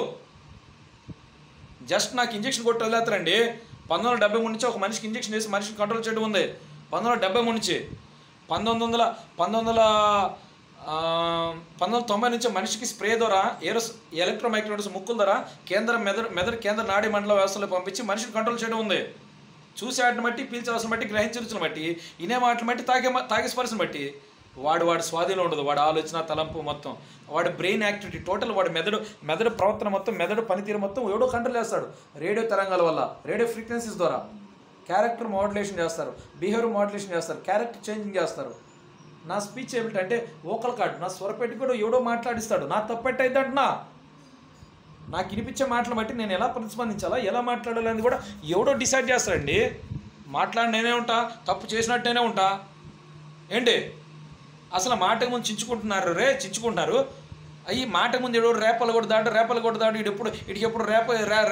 జస్ట్ నాకు ఇంజక్షన్ కొట్టి వదిలేస్తారండి. 1973 నుంచి ఒక మనిషికి ఇంజక్షన్ చేసి మనిషిని కంట్రోల్ చేయడం ఉంది. 1973 నుంచి 1990 నుంచి మనిషికి స్ప్రే ద్వారా ఎలక్ట్రోమైగ్రేటర్స్ ముక్కుల ద్వారా మెదడు కేంద్ర నాడీ మండల వ్యవస్థలో పంపించి మనిషిని కంట్రోల్ చేయడం ఉంది. చూసే వాటిని బట్టి, పీల్చవలసిన బట్టి, గ్రహించవలసిన బట్టి, ఇనే వాటిని బట్టి, తాగే స్పర్శను బట్టి వాడి స్వాధీనం ఉండదు. వాడి ఆలోచన, తలంపు మొత్తం, వాడి బ్రెయిన్ యాక్టివిటీ టోటల్, వాడి మెదడు ప్రవర్తన మొత్తం, మెదడు పనితీరు మొత్తం ఎవడో కంట్రోల్ చేస్తాడు. రేడియో తరంగాల వల్ల, రేడియో ఫ్రీక్వెన్సీస్ ద్వారా క్యారెక్టర్ మోడ్యులేషన్ చేస్తారు, బిహేవియర్ మోడ్యులేషన్ చేస్తారు, క్యారెక్టర్ చేంజింగ్ చేస్తారు. నా స్పీచ్ ఏమిటి అంటే వోకల్ కార్డ్, నా స్వరపెట్టి కూడా ఎవడో మాట్లాడిస్తాడు. నా తప్పెట్టయితే అంటున్నా. నాకు వినిపించే మాటలు బట్టి నేను ఎలా ప్రతిస్పందించాలా, ఎలా మాట్లాడాలి అనేది కూడా ఎవడో డిసైడ్ చేస్తాడండి. నేనే ఉంటా, తప్పు చేసినట్టేనే ఉంటా. ఏంటి అసలు మాటకు ముందు చించుకుంటున్నారు. అయ్యి మాటకు ముందు ఎవడో రేపలు కొడతాడు. వీడికి ఎప్పుడు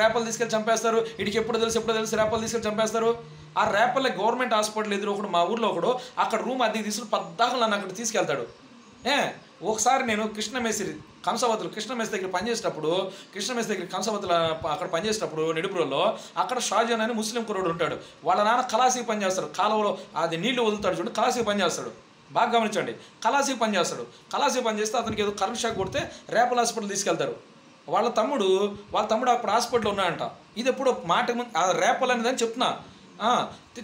రేపలు తీసుకెళ్ళి చంపేస్తారు. వీడికి ఎప్పుడు తెలుసు రేపలు తీసుకెళ్ళి చంపేస్తారు. ఆ రేపల్లె గవర్నమెంట్ హాస్పిటల్ ఎదురు మా ఊర్లో అక్కడ రూమ్ అద్దెకి తీసుకుని 10 దాకా నన్ను అక్కడ తీసుకెళ్తాడు. ఒకసారి నేను కృష్ణ మేసిరి కంసవతులు కృష్ణమేస్ దగ్గర పనిచేసేటప్పుడు కంసవతుల అక్కడ పనిచేసేటప్పుడు నిడుపురంలో అక్కడ షాజహాన్ అని ముస్లిం కుర్రోడు ఉంటాడు. వాళ్ళ నాన్న కలాసీ పని చేస్తాడు, కాలువలో అది నీళ్లు వదులుతాడు చూడండి, కలాసీ పని చేస్తాడు. బాగా గమనించండి, కలాసీ పని చేస్తాడు. కలాసీ పని చేస్తే అతనికి ఏదో కరెంట్ షాక్ కొడితే రేపల్ హాస్పిటల్ తీసుకెళ్తారు. వాళ్ళ తమ్ముడు అప్పుడు హాస్పిటల్లో ఉన్నాడంట. ఇది ఎప్పుడు మాట రేపల్ అనేది అని చెప్తున్నా.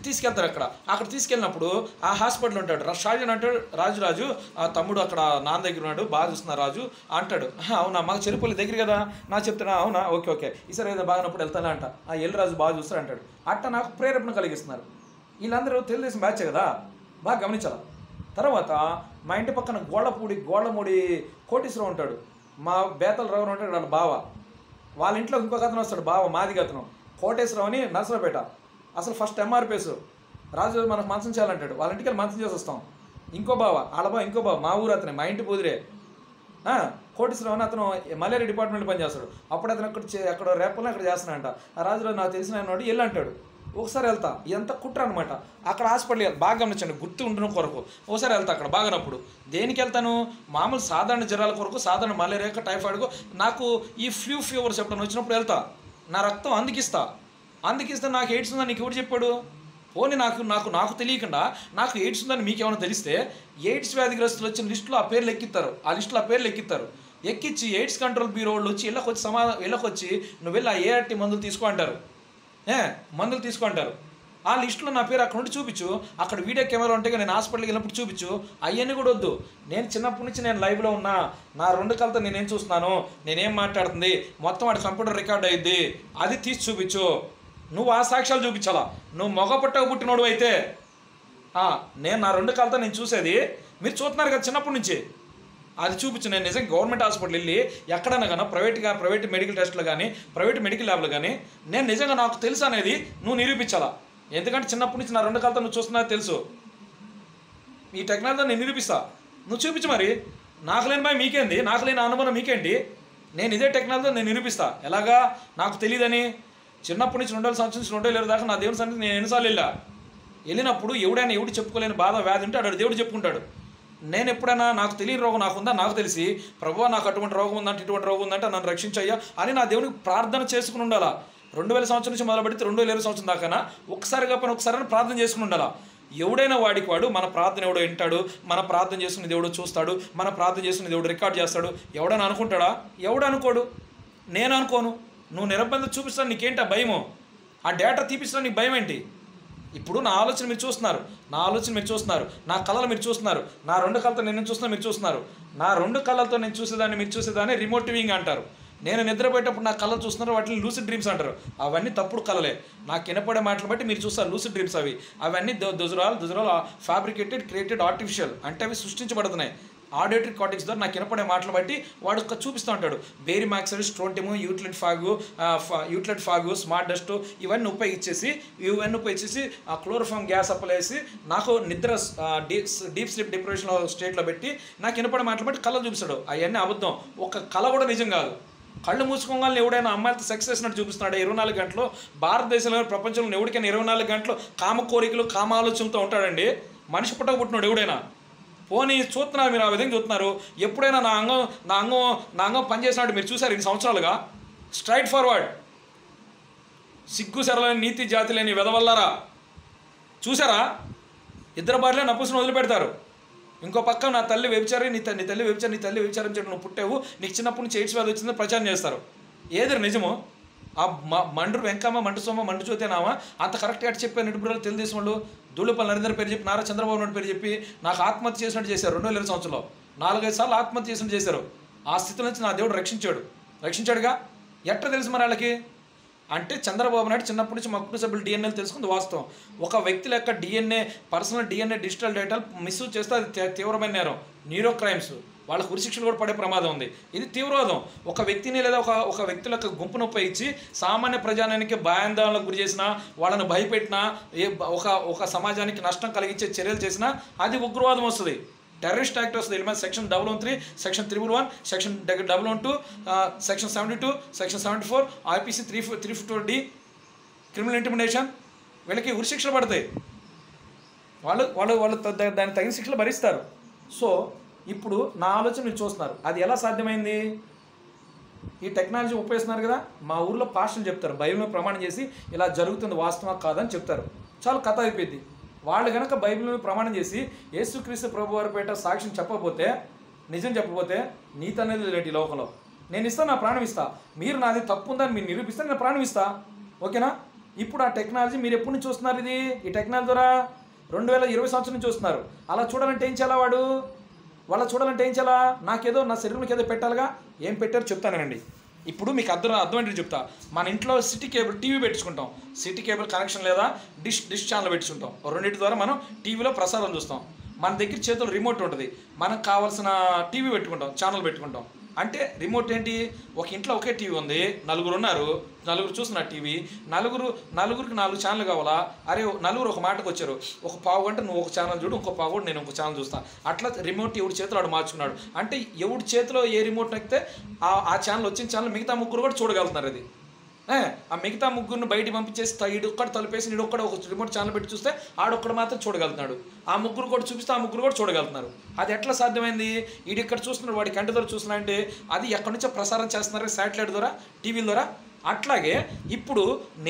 తీసుకెళ్తారు. అక్కడ తీసుకెళ్ళినప్పుడు ఆ హాస్పిటల్ ఉంటాడు. షాజహాన్ అంటాడు, రాజు ఆ తమ్ముడు అక్కడ నాన్న దగ్గర ఉన్నాడు, బాగా చూస్తున్నారు రాజు అంటాడు. అవునా, మాకు చెరుపల్లి దగ్గర కదా, నా చెప్తున్నా. అవునా, ఓకే ఈసారి ఏదో బాగానప్పుడు వెళ్తానా అంట. ఎల్లు రాజు బాగా చూస్తాడు అంటాడు. అట్ట నాకు ప్రేరేపణ కలిగిస్తున్నారు. వీళ్ళందరూ తెలుగుదేశం బ్యాచ్ కదా, బాగా గమనించాల. తర్వాత మా ఇంటి పక్కన గోళ్ళమూడి కోటీశ్వరం ఉంటాడు, మా బేతల రావు ఉంటాడు, వాళ్ళ బావ. వాళ్ళ ఇంట్లో ఇంకొక అతను వస్తాడు, బావ మాదిగ అతను, కోటేశ్వరం అని నర్సరావుపేట. అసలు ఫస్ట్ ఎంఆర్పిఎస్ రాజు మనకు మంచం చేయాలంటాడు. వాళ్ళ ఇంటికి వెళ్ళి మంచం చేసి వస్తాం. ఇంకో బావ మా ఊరు అతనే, మా ఇంటి పూదిరే. కోటేశ్వరం అని అతను మలేరియా డిపార్ట్మెంట్ పనిచేస్తాడు. అప్పుడు అతను అక్కడ రేపల్లో అక్కడ చేస్తున్నాడంట. ఆ రాజురాజు నాకు తెలిసిన ఆయన వెళ్ళి అంటాడు. ఒకసారి వెళ్తా, ఇదంతా కుట్ర అనమాట. అక్కడ హాస్పిటల్ బాగా గమనించండి, గుర్తు ఉండడం కొరకు ఒకసారి వెళ్తా. అక్కడ బాగానప్పుడు దేనికి వెళ్తాను, మామూలు సాధారణ జ్వరాల కొరకు, సాధారణ మలేరియా టైఫాయిడ్కు, నాకు ఈ ఫ్లూ ఫీవర్స్ ఎప్పుడైనా వచ్చినప్పుడు వెళ్తా. నా రక్తం అందికిస్తా నాకు ఎయిడ్స్ ఉందని నీకు ఎవరు చెప్పాడు? పోనీ నాకు తెలియకుండా నాకు ఎయిడ్స్ ఉందని మీకు ఏమైనా తెలిస్తే ఎయిడ్స్ వ్యాధిగ్రస్తులు వచ్చిన లిస్టులో ఆ పేర్లు ఎక్కిస్తారు. ఎక్కించి ఎయిడ్స్ కంట్రోల్ బ్యూరో వాళ్ళు వచ్చి ఇళ్ళకొచ్చి నువ్వు వెళ్ళి ఆ ఏఆర్టీ మందులు తీసుకో అంటారు. ఆ లిస్టులో నా పేరు అక్కడ నుండి చూపించు, అక్కడ వీడియో కెమెరా ఉంటే నేను హాస్పిటల్కి వెళ్ళినప్పుడు చూపించు. అవన్నీ కూడా వద్దు. నేను చిన్నప్పటి నుంచి నేను లైవ్లో ఉన్నా, నా 2 కళ్ళతో నేనేం చూస్తున్నాను, నేనేం మాట్లాడుతుంది మొత్తం వాడి కంప్యూటర్ రికార్డ్ అయ్యిద్ది, అది తీసి చూపించు. నువ్వు ఆ సాక్ష్యాలు చూపించాలా. నువ్వు మగ పుట్టినోడు అయితే నేను నా 2 కళ్ళతో నేను చూసేది మీరు చూస్తున్నారు కదా చిన్నప్పటి నుంచి, అది చూపించు. నేను నిజంగా గవర్నమెంట్ హాస్పిటల్ వెళ్ళి ఎక్కడైనా కానీ ప్రైవేట్ మెడికల్ టెస్టులు కానీ ప్రైవేట్ మెడికల్ ల్యాబ్లు కానీ నేను నిజంగా నాకు తెలుసు అనేది నువ్వు నిరూపించాలా. ఎందుకంటే చిన్నప్పటి నుంచి నా 2 కళ్ళతో నువ్వు చూస్తున్నది తెలుసు. ఈ టెక్నాలజీ నేను నిరూపిస్తా, నువ్వు చూపించు. మరి నాకు లేని భయం మీకేంది, నాకు లేని అనుభవం మీకేంటి? నేను ఇదే టెక్నాలజీ నేను నిరూపిస్తా. ఎలాగా నాకు తెలియదని. చిన్నప్పటి నుంచి 2000 సంవత్సరం నుంచి 2020 దాకా నా దేవుని సన్నిధికి నేను ఎన్నిసార్లు వెళ్ళినప్పుడు ఎవడు చెప్పుకోలేని బాధ వ్యాధి ఉంటే అడు దేవుడు చెప్పుకుంటాడు. నేను ఎప్పుడైనా నాకు తెలియని రోగం నాకుందా, నాకు తెలిసి ప్రభువా నాకు అటువంటి రోగం ఉందంటే ఇటువంటి రోగం ఉందంటే నన్ను రక్షించయ్యా అని నా దేవునికి ప్రార్థన చేసుకుని ఉండాలా. 2000 సంవత్సరం నుంచి మొదలుపెడితే 2020 సంవత్సరం దాకా ఒకసారి ప్రార్థన చేసుకుని ఉండాలా. ఎవడైనా వాడికి వాడు మన ప్రార్థన ఎవడో వింటాడు, మన ప్రార్థన చేసుకుని దేవుడు చూస్తాడు, మన ప్రార్థన చేసుకుని దేవుడు రికార్డ్ చేస్తాడు. ఎవడైనా అనుకుంటాడా? ఎవడు అనుకోడు. నేను అనుకోను. నువ్వు నిరబంధం చూపిస్తాను, నీకేంటి ఆ భయము? ఆ డేటా తీపిస్తాను, నీకు భయం ఏంటి? ఇప్పుడు నా ఆలోచన మీరు చూస్తున్నారు, నా కళలు మీరు చూస్తున్నారు, నా 2 కళ్ళతో నేను చూస్తున్నా మీరు చూస్తున్నారు. నా 2 కళ్ళతో నేను చూసేదాన్ని మీరు చూసేదాన్ని రిమోట్ వ్యూయింగ్ అంటారు. నేను నిద్రపోయేటప్పుడు నా కళలు చూస్తున్నారు, వాటిని లూసిడ్ డ్రీమ్స్ అంటారు. అవన్నీ తప్పుడు కళలే. నాకు వినపడే మాటలు బట్టి మీరు చూస్తారు లూసిడ్ డ్రీమ్స్. అవన్నీ దుజరాలు ఫ్యాబ్రికేటెడ్, క్రియేటెడ్, ఆర్టిఫిషియల్, అంటే అవి సృష్టించబడుతున్నాయి. ఆడియోటరీ కార్టెక్స్ ద్వారా నాకు వినపడే మాటలు బట్టి వాడు చూపిస్తూ ఉంటాడు. బేరీ మ్యాక్సరీ, స్ట్రోంటిము, యూట్లెట్ ఫాగు, స్మార్ట్ డస్ట్ ఇవన్నీ ఉపయోగించేసి ఆ క్లోరోఫామ్ గ్యాస్ అప్లైసి నాకు నిద్ర డీప్ స్లీప్ డిప్రెషన్ స్టేట్లో పెట్టి నాకు వినపడే మాటలు బట్టి కళలు చూపిస్తాడు. అవన్నీ అబద్ధం. ఒక కళ కూడా నిజం కాదు. కళ్ళు మూసుకోగానే ఎవడైనా అమ్మాయిలతో సెక్స్ చేసినట్టు చూపిస్తున్నాడు 24 గంటలు. భారతదేశంలో ప్రపంచంలో ఎవరికైనా 24 గంటలు కామ కోరికలు, కామ ఆలోచనతో ఉంటాడండి మనిషి పుట్టబుట్టినాడు ఎవడైనా. పోనీ చూస్తున్నారు మీరు, ఆ విధంగా చూస్తున్నారు. ఎప్పుడైనా నా అంగం పనిచేసినట్టు మీరు చూసారు ఇన్ని సంవత్సరాలుగా? Straight forward. సిగ్గు సరళని నీతి జాతి లేని వెదవల్లారా చూసారా? ఇద్దరు భార్యలే నపుసును వదిలిపెడతారు. ఇంకో పక్క నా తల్లి వ్యభిచారి, నీ తల్లి వ్యభిచారం చేయడం నువ్వు పుట్టావు, నీకు చిన్నప్పటి నుంచి ఎయిడ్స్ వ్యాధి వచ్చిందని ప్రచారం చేస్తారు. ఏది నిజమో? ఆ మండు వెంకమ్మ, మంటు సోమ, మంటు జ్యోతేనామా అంత కరెక్ట్గా చెప్పారు. నిడుపురాలు తెలుగుదేశం వాళ్ళు ధూళిపల్లి నరేంద్ర పేరు చెప్పి, నారా చంద్రబాబు నాయుడు పేరు చెప్పి నాకు ఆత్మహత్య చేసినట్టు చేశారు. 2020 సంవత్సరంలో 4-5 సార్లు ఆత్మహత్య చేసినట్టు చేశారు. ఆ స్థితి నుంచి నా దేవుడు రక్షించాడుగా. ఎట్ట తెలుసు మరి వాళ్ళకి? అంటే చంద్రబాబు నాయుడు చిన్నప్పటి నుంచి మా కుటుంబ సభ్యులు డిఎన్ఏలు తెలుసుకుంది వాస్తవం. ఒక వ్యక్తి లెక్క పర్సనల్ డిఎన్ఏ డిజిటల్ డేటాలు మిస్యూజ్ చేస్తే అది తీవ్రమైన నేరం, న్యూరో క్రైమ్స్. వాళ్ళకు ఉరిశిక్షలు కూడా పడే ప్రమాదం ఉంది. ఇది తీవ్రవాదం. ఒక వ్యక్తిని లేదా ఒక వ్యక్తుల యొక్క గుంపును ఉపయోగించి సామాన్య ప్రజానికి భయాందోళనకు గురి చేసినా, వాళ్ళని భయపెట్టినా, ఒక సమాజానికి నష్టం కలిగించే చర్యలు చేసినా అది ఉగ్రవాదం వస్తుంది. టెర్రరిస్ట్ యాక్ట్ వస్తుంది. Element section 113, section 311, section 112, section 72, section 74, IPC 354D, criminal intimidation. వీళ్ళకి ఉరిశిక్షలు పడతాయి. వాళ్ళు దానికి తగిన శిక్షలు భరిస్తారు. సో ఇప్పుడు నా ఆలోచన మీరు చూస్తున్నారు, అది ఎలా సాధ్యమైంది? ఈ టెక్నాలజీ ఉపయోగిస్తున్నారు కదా. మా ఊర్లో పాస్టర్లు చెప్తారు, బైబిల్ మీద ప్రమాణం చేసి ఇలా జరుగుతుంది వాస్తవా కాదని చెప్తారు. చాలా కథ అయిపోయింది. వాళ్ళు కనుక బైబిల్ మీద ప్రమాణం చేసి యేసుక్రీస్తు ప్రభు వారి పేట సాక్ష్యం చెప్పకపోతే, నిజం చెప్పకపోతే నీతి అనేది లేటి ఈ లోకంలో. నేను ఇస్తాను, నా ప్రాణం ఇస్తా. మీరు నాది తప్పు ఉందని మీరు నిరూపిస్తే నేను ప్రాణం ఇస్తా. ఓకేనా? ఇప్పుడు ఆ టెక్నాలజీ మీరు ఎప్పటి నుంచి చూస్తున్నారు? ఈ టెక్నాలజీ ద్వారా 2020 సంవత్సరం నుంచి చూస్తున్నారు. అలా చూడాలంటే ఏం చేయాలా? వాళ్ళ చూడాలంటే ఏం చేయాలా? నాకేదో నా శరీరంలోకి ఏదో పెట్టాలిగా. ఏం పెట్టారో చెప్తానండి. ఇప్పుడు మీకు అర్థమేంటి చెప్తా. మన ఇంట్లో సిటీ కేబుల్ టీవీ పెట్టుకుంటాం. సిటీ కేబుల్ కనెక్షన్ లేదా డిష్ ఛానల్ పెట్టుకుంటాం. రెండింటి ద్వారా మనం టీవీలో ప్రసారం చూస్తాం. మన దగ్గర చేతుల్లో రిమోట్ ఉంటుంది. మనకు కావాల్సిన టీవీ పెట్టుకుంటాం, ఛానల్ పెట్టుకుంటాం. అంటే రిమోట్ ఏంటి? ఒక ఇంట్లో ఒకే టీవీ ఉంది, నలుగురు ఉన్నారు, నలుగురు చూస్తున్నారు టీవీ. నలుగురికి 4 ఛానల్ కావాలా? అరే నలుగురు ఒక మాటకు వచ్చారు, ఒక పావు గంట నువ్వు ఒక ఛానల్ చూడు, ఇంకో పావు గంట నేను ఒక ఛానల్ చూస్తాను. అట్లా రిమోట్ ఎవరి చేతిలో ఆడు మార్చుకున్నాడు. అంటే ఎవరి చేతిలో ఏ రిమోట్ నక్కితే ఆ ఛానల్ వచ్చిన ఛానల్ మిగతా ముగ్గురు కూడా చూడగలుగుతున్నారు. అది ఆ మిగతా ముగ్గురిని బయటికి పంపించేసి ఈడొక్కడు తలుపేసి నీడొక్కడ ఒక రిమోట్ ఛానల్ పెట్టి చూస్తే ఆడొక్కడు మాత్రం చూడగలుగుతున్నాడు. ఆ ముగ్గురు కూడా చూపిస్తే ఆ ముగ్గురు కూడా చూడగలుగుతున్నారు. అది ఎట్లా సాధ్యమైంది? ఇక్కడ చూస్తున్నాడు, వాడి కంటి ద్వారా చూస్తున్నా అంటే అది ఎక్కడి నుంచో ప్రసారం చేస్తున్నారు, శాటిలైట్ ద్వారా, టీవీల ద్వారా. అట్లాగే ఇప్పుడు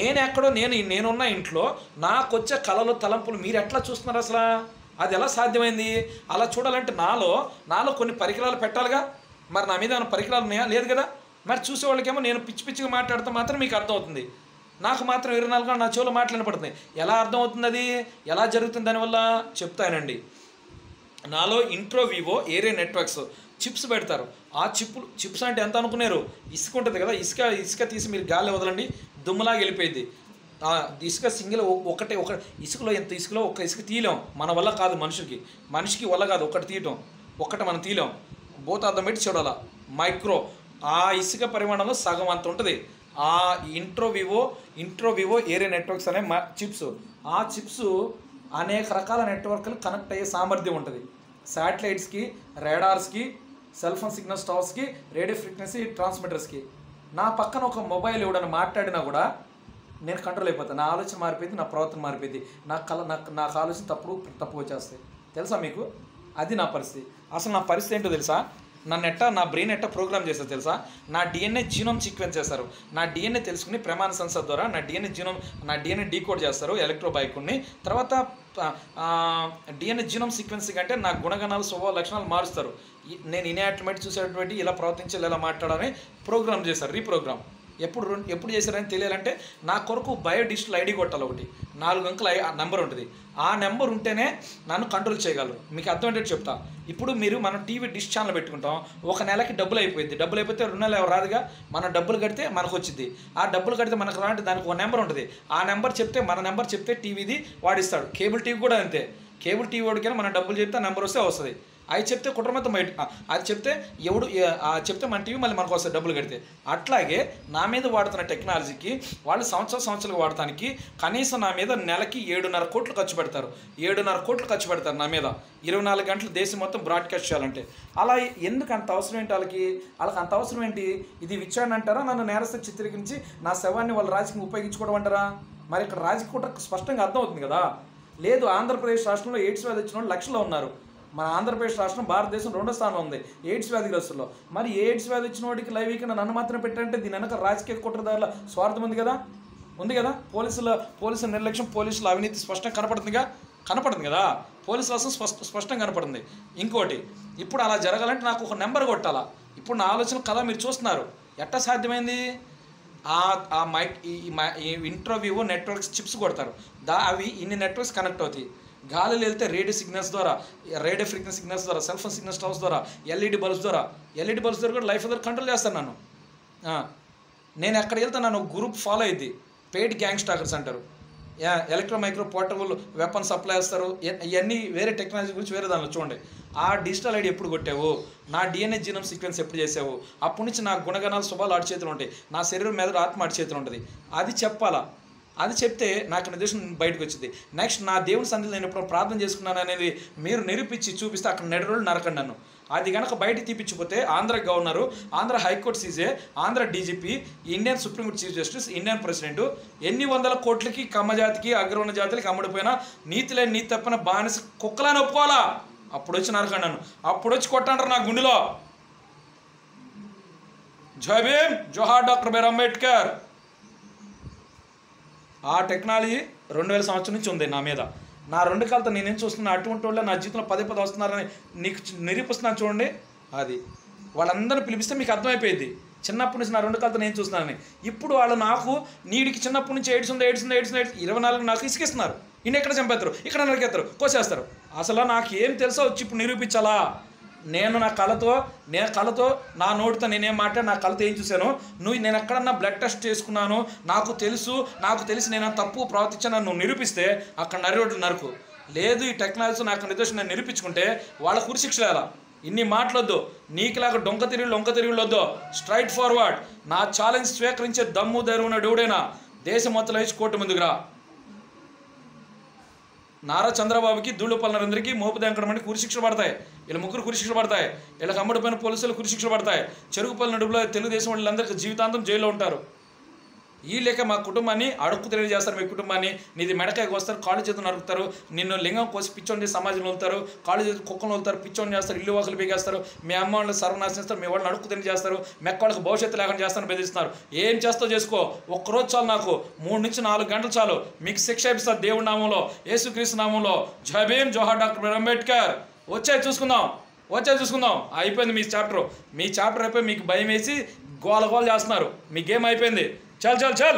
నేనున్న ఇంట్లో నాకు వచ్చే కళలు తలంపులు మీరు ఎట్లా చూస్తున్నారు? అసలు అది ఎలా సాధ్యమైంది? అలా చూడాలంటే నాలో కొన్ని పరికరాలు పెట్టాలిగా. మరి నా మీద ఏమైనా పరికరాలు ఉన్నాయా? లేదు కదా. మరి చూసేవాళ్ళకేమో నేను పిచ్చిగా మాట్లాడితే మాత్రం మీకు అర్థమవుతుంది. నాకు మాత్రం 24 గంటలు నా చెవులో మాట్లాడబడుతుంది. ఎలా అర్థమవుతుంది? అది ఎలా జరుగుతుంది? దానివల్ల చెప్తానండి. నాలో intro vivo area networks chips పెడతారు. ఆ చిప్స్ అంటే ఎంత అనుకున్నారు? ఇసుక ఉంటుంది కదా, ఇసుక తీసి మీరు గాలి వదలండి, దుమ్ములాగా వెళ్ళిపోయింది. ఇసుక సింగిల్ ఒక ఇసుకలో ఎంత ఇసుకలో ఒక ఇసుక తీయలేం. మన వల్ల కాదు, మనిషికి వల్ల కాదు ఒకటి తీయటం. మనం తీయలేం. భూతార్థం పెట్టి చూడాల. మైక్రో ఆ ఇసుక పరిమాణంలో సగం అంత ఉంటుంది. ఆ ఇంట్రో వివో ఏరియా నెట్వర్క్స్ అనే చిప్స్. ఆ చిప్స్ అనేక రకాల నెట్వర్క్లు కనెక్ట్ అయ్యే సామర్థ్యం ఉంటుంది. శాటిలైట్స్కి, రాడార్స్కి, సెల్ ఫోన్ సిగ్నల్ టవర్స్కి, రేడియో ఫ్రీక్వెన్సీ ట్రాన్స్మిటర్స్కి. నా పక్కన ఒక మొబైల్ ఎవడని మాట్లాడినా కూడా నేను కంట్రోల్ అయిపోతాను. నా ఆలోచన మారిపోయింది, నా ప్రవర్తన మారిపోయింది, నాకు ఆలోచన తప్పు వచ్చేస్తాయి. తెలుసా మీకు? అది నా పరిస్థితి. అసలు నా పరిస్థితి ఏంటో తెలుసా? నా బ్రెయిన్ ఎట్టా ప్రోగ్రామ్ చేస్తారు తెలుసా? నా డిఎన్ఏ జీనోమ్ సీక్వెన్స్ చేస్తారు. నా డిఎన్ఏ తెలుసుకుని ప్రమాణ సంస్థ ద్వారా నా డిఎన్ఏ డీకోడ్ చేస్తారు ఎలక్ట్రోబైకుని. తర్వాత డిఎన్ఏ జీనోమ్ సీక్వెన్స్ కంటే నా గుణగణాలు, స్వభావ లక్షణాలు మారుస్తారు. నేను ఇన్యాటిమేట్ చూసేటువంటి ఇలా ప్రవర్తించాలి, ఇలా మాట్లాడాలని ప్రోగ్రామ్ చేస్తారు, రీప్రోగ్రామ్. ఎప్పుడు చేశారని తెలియాలంటే నా కొరకు బయోడిజిటల్ ఐడి కొట్టాలి. ఒకటి 4 అంకెల నెంబర్ ఉంటుంది. ఆ నెంబర్ ఉంటేనే నన్ను కంట్రోల్ చేయగలరు. మీకు అర్థమయ్యేటట్టు చెప్తా. ఇప్పుడు మనం టీవీ డిష్ ఛానల్ పెట్టుకుంటాం. ఒక నెలకి డబ్బులు అయిపోయింది. డబ్బులు అయిపోతే 2 నెలలు ఎవరు రాదుగా. మనం డబ్బులు కడితే మనకు వచ్చింది. ఆ డబ్బులు కడితే మనకు రాంటి దానికి ఒక నెంబర్ ఉంటుంది. ఆ నెంబర్ చెప్తే మన నెంబర్ చెప్తే టీవీది వాడిస్తాడు. కేబుల్ టీవీ కూడా అంతే. కేబుల్ టీవీ వాడికైనా మన డబ్బులు చెప్తే నెంబర్ వస్తే వస్తుంది. అది చెప్తే కుట్ర మొత్తం బయట, అది చెప్తే చెప్తే మన టీవీ మళ్ళీ మనకు వస్తుంది డబ్బులు కడితే. అట్లాగే నా మీద వాడుతున్న టెక్నాలజీకి వాళ్ళు సంవత్సరాలు వాడటానికి కనీసం నా మీద నెలకి 7.5 కోట్లు ఖర్చు పెడతారు. 7.5 కోట్లు ఖర్చు పెడతారు నా మీద 24 గంటలు దేశం మొత్తం బ్రాడ్కాస్ట్ చేయాలంటే. అలా ఎందుకు అంత అవసరం ఏంటి వాళ్ళకి అంత అవసరం ఏంటి? ఇది విచారణ అంటారా? నన్ను నేరస్థ చిత్రీకరించి నా శవాన్ని వాళ్ళ రాజకీయం ఉపయోగించుకోవడం అంటారా? మరి ఇక్కడ రాజకీయ కుట్ర స్పష్టంగా అర్థమవుతుంది కదా. లేదు, ఆంధ్రప్రదేశ్ రాష్ట్రంలో ఎయిడ్స్ వ్యాధి వచ్చిన వాళ్ళు లక్షల్లో ఉన్నారు. మన ఆంధ్రప్రదేశ్ రాష్ట్రం భారతదేశం 2వ స్థానంలో ఉంది ఎయిడ్స్ వ్యాధిగ్రస్తుల్లో. మరి ఎయిడ్స్ వ్యాధి వచ్చిన వాడికి లైవ్గా నన్ను మాత్రం పెట్టారంటే దీని వెనక రాజకీయ కుట్రదారుల స్వార్థం ఉంది కదా. పోలీసుల నిర్లక్ష్యం, పోలీసుల అవినీతి స్పష్టంగా కనపడుతుంది కదా. పోలీసుల అసలు స్పష్టంగా కనపడుతుంది. ఇంకోటి, ఇప్పుడు అలా జరగాలంటే నాకు ఒక నెంబర్ కొట్టాలా. ఇప్పుడు నా ఆలోచన కదా మీరు చూస్తున్నారు. ఎట్టా సాధ్యమైంది? ఈ ఇంట్రో వివో నెట్వర్క్స్ చిప్స్ కొడతారు. అవి ఇన్ని నెట్వర్క్స్ కనెక్ట్ అవుతాయి. గాలిలో వెళ్తే రేడియో సిగ్నల్స్ ద్వారా, రేడియో ఫ్రీక్వెన్సీ సిగ్నల్స్ ద్వారా, సెల్ ఫోన్ సిగ్నల్స్ టవర్స్ ద్వారా, ఎల్ఈడి బల్బ్స్ ద్వారా కూడా లైఫ్ ద్వారా కంట్రోల్ చేస్తాను నన్ను. నేను ఎక్కడికి వెళ్తే నన్ను గ్రూప్ ఫాలో అయ్యింది. పెయిడ్ గ్యాంగ్ స్టాకర్స్ అంటారు. మైక్రో పోర్టబుల్ వెపన్ సప్లై చేస్తారు. ఇవన్నీ వేరే టెక్నాలజీ గురించి వేరే దానిలో చూడండి. ఆ డిజిటల్ ఐడి ఎప్పుడు కొట్టావు? నా డిఎన్ఏ జీనోమ్ సీక్వెన్స్ ఎప్పుడు చేసావు? అప్పటి నుంచి నా గుణగణాలు, స్వభావాలు ఆడి చేతులు ఉంటాయి. నా శరీరం మీద ఆత్మ ఆడి చేతులు ఉంటుంది. అది చెప్పాలా. అది చెప్తే నాకు నిర్దేశం బయటకు వచ్చింది. నెక్స్ట్ నా దేవుని సన్నిధిలో నేను ఇప్పుడు ప్రార్థన చేసుకున్నాను అనేది మీరు నిరూపించి చూపిస్తే అక్కడ 2 రోజులు నరకండి నన్ను. అది కనుక బయట తీపించిపోతే Andhra governor, Andhra high court CJ, Andhra DGP, Indian supreme court chief justice, Indian president ఎన్ని వందల కోట్లకి కమ్మజాతికి, అగ్రవర్ణ జాతులకి అమ్ముడిపోయినా నీతి తప్పిన బానిస కుక్కలని ఒప్పుకోవాలా. అప్పుడు వచ్చి నరకండి నన్ను, అప్పుడు వచ్చి కొట్టంటారు నా గుండెలో. జై భీమ్, జోహార్ డాక్టర్ బిఆర్ అంబేద్కర్. ఆ టెక్నాలజీ 2000 సంవత్సరం నుంచి ఉంది నా మీద. నా 2 కాళ్ళతో నేనేం చూస్తున్నా, అటువంటి వాళ్ళు నా జీవితంలో 10 వస్తున్నారని నీకు నిరూపిస్తున్నాను చూడండి. అది వాళ్ళందరినీ పిలిపిస్తే మీకు అర్థమైపోయింది చిన్నప్పటి నుంచి నా 2 కాళ్ళతో నేను చూస్తున్నానని. ఇప్పుడు వాళ్ళు నాకు నీడికి చిన్నప్పటి నుంచి ఎయిడ్స్ 24 నాకు ఇసుకిస్తున్నారు. ఇన్ని ఎక్కడ చంపేస్తారు, ఇక్కడ నరికేస్తారు, కోసేస్తారు. అసలు నాకు ఏం తెలుసో వచ్చి ఇప్పుడు నిరూపించాలా? నేను కళతో నా నోటితో నేనేం మాట్లాడి నా కళతో ఏం చూశాను, నేను ఎక్కడన్నా బ్లడ్ టెస్ట్ చేసుకున్నాను, నాకు తెలిసి నేను తప్పు ప్రవర్తించాను నువ్వు నిరూపిస్తే అక్కడ నరకు లేదు. ఈ టెక్నాలజీ నాకు నిర్దోషం నేను నిరూపించుకుంటే వాళ్ళ కురిశిక్ష ఎలా? ఇన్ని మాటలొద్దు, నీకులాగా డొంక తిరుగులు వద్దు. స్ట్రైట్ ఫార్వర్డ్ నా ఛాలెంజ్ స్వీకరించే దమ్ము ధైర్యం ఉన్న దేవుడైనా దేశం మొత్తం వేసి కోర్టు ముందుకు రా. నారా చంద్రబాబుకి, ధూళిపాల నరేంద్రకి, మోపు వెంకటరమణకి కురిశిక్షలు పడతాయి. వీళ్ళ ముగ్గురు కురిశిక్షలు పడతాయి. వీళ్ళకి అమ్మడిపోయిన పోలీసులు కురిశిక్షలు పడతాయి. చెరుకుపల్లి నడుపులో తెలుగుదేశం వాళ్ళందరికీ జీవితాంతం జైల్లో ఉంటారు. ఈ లేక మా కుటుంబాన్ని అడుక్కు తెలియజేస్తారు. మీ కుటుంబాన్ని నీది మెడకాయకు వస్తారు, కాళ్ళు చేతులు నరుకుతారు, నిన్ను లింగం కోసి పిచ్చోని చేసి సమాజంలో వెళ్తారు, కాళ్ళు చేతులు కుక్కలు వెళ్తారు, పిచ్చోని చేస్తారు, ఇల్లు వాకులు పీకేస్తారు, మీ అమ్మ వాళ్ళని సర్వనాశనం చేస్తారు, మీ వాళ్ళని అడుక్కు తెలియజేస్తారు, మెక్కవాళ్ళకి భవిష్యత్తు లేకుండా చేస్తారని బెదిరిస్తున్నారు. ఏం చేస్తావు చేసుకో, ఒక్కరోజు చాలు, నాకు 3 నుంచి 4 గంటలు చాలు, మీకు శిక్ష ఇస్తారు దేవుడి నామంలో, యేసుక్రీస్తు నామంలో. జై భీమ్, జోహార్ డాక్టర్ బిఆర్ అంబేద్కర్. వచ్చాయి చూసుకుందాం. అయిపోయింది మీ చాప్టర్ అయిపోయి మీకు భయం వేసి గోల చేస్తున్నారు. మీ గేమ్ అయిపోయింది. చల్